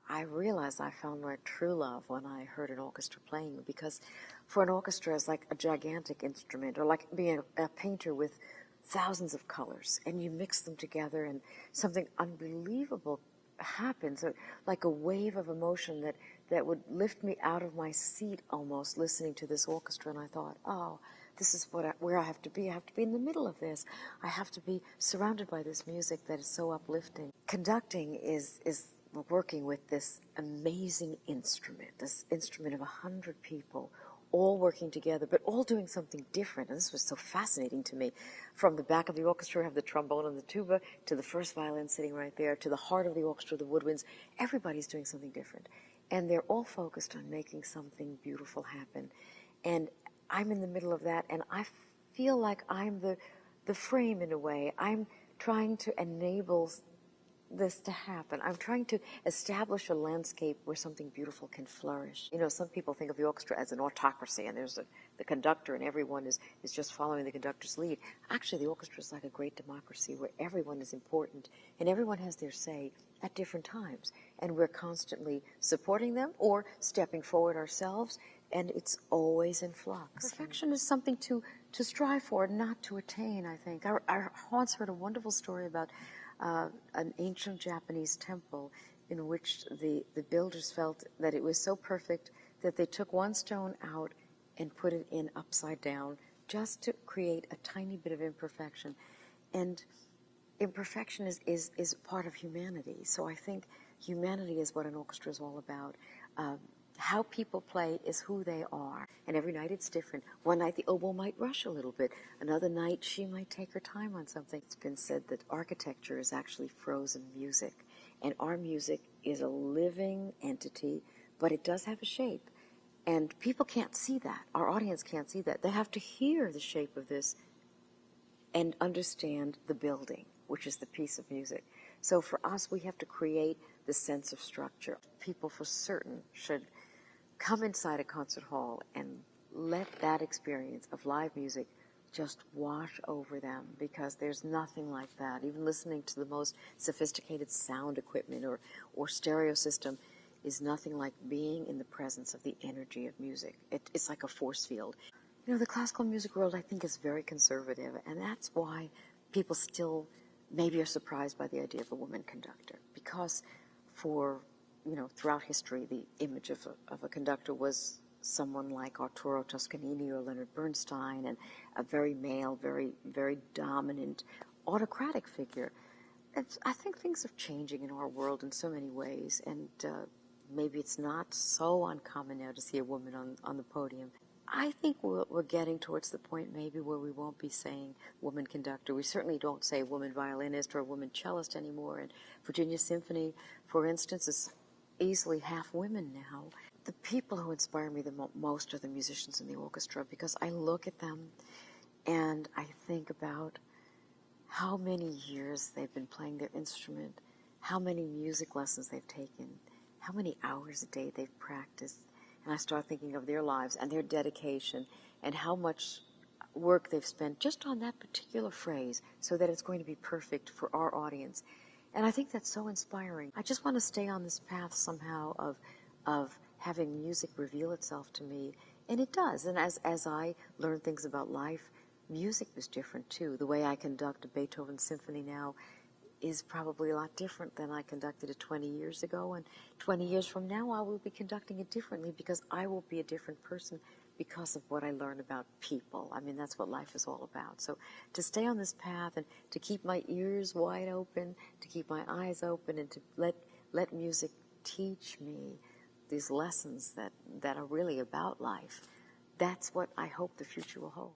I realized I found my true love when I heard an orchestra playing, because for an orchestra it's like a gigantic instrument, or like being a painter with thousands of colors, and you mix them together and something unbelievable happens, like a wave of emotion that would lift me out of my seat almost, listening to this orchestra. And I thought, oh, this is where I have to be. I have to be in the middle of this. I have to be surrounded by this music that is so uplifting. Conducting is working with this amazing instrument, this instrument of 100 people, all working together, but all doing something different. And this was so fascinating to me. From the back of the orchestra, have the trombone and the tuba, to the first violin sitting right there, to the heart of the orchestra, the woodwinds. Everybody's doing something different. And they're all focused on making something beautiful happen. And I'm in the middle of that, and I feel like I'm the frame in a way. I'm trying to enable this to happen. I'm trying to establish a landscape where something beautiful can flourish. You know, some people think of the orchestra as an autocracy, and there's the conductor, and everyone is just following the conductor's lead. Actually, the orchestra is like a great democracy where everyone is important, and everyone has their say at different times. And we're constantly supporting them or stepping forward ourselves, and it's always in flux. Perfection is something to strive for, not to attain, I think. I once heard a wonderful story about an ancient Japanese temple in which the builders felt that it was so perfect that they took one stone out and put it in upside down just to create a tiny bit of imperfection. And imperfection is part of humanity. So I think humanity is what an orchestra is all about. How people play is who they are. And every night it's different. One night the oboe might rush a little bit. Another night she might take her time on something. It's been said that architecture is actually frozen music. And our music is a living entity, but it does have a shape. And people can't see that. Our audience can't see that. They have to hear the shape of this and understand the building, which is the piece of music. So for us, we have to create the sense of structure. People for certain should come inside a concert hall and let that experience of live music just wash over them, because there's nothing like that. Even listening to the most sophisticated sound equipment or stereo system is nothing like being in the presence of the energy of music. It's like a force field. You know, the classical music world, I think, is very conservative, and that's why people still maybe are surprised by the idea of a woman conductor, because throughout history, the image of a conductor was someone like Arturo Toscanini or Leonard Bernstein, and a very male, very, very dominant, autocratic figure. I think things are changing in our world in so many ways, and maybe it's not so uncommon now to see a woman on the podium. I think we're getting towards the point maybe where we won't be saying woman conductor. We certainly don't say woman violinist or woman cellist anymore. And Virginia Symphony, for instance, is easily half women now. The people who inspire me the most are the musicians in the orchestra, because I look at them and I think about how many years they've been playing their instrument, how many music lessons they've taken, how many hours a day they've practiced. And I start thinking of their lives and their dedication and how much work they've spent just on that particular phrase so that it's going to be perfect for our audience. And I think that's so inspiring. I just want to stay on this path somehow of having music reveal itself to me. And it does. And as I learn things about life, music was different too. The way I conduct a Beethoven symphony now is probably a lot different than I conducted it 20 years ago. And 20 years from now, I will be conducting it differently, because I will be a different person because of what I learn about people. I mean, that's what life is all about. So to stay on this path and to keep my ears wide open, to keep my eyes open, and to let music teach me these lessons that are really about life, that's what I hope the future will hold.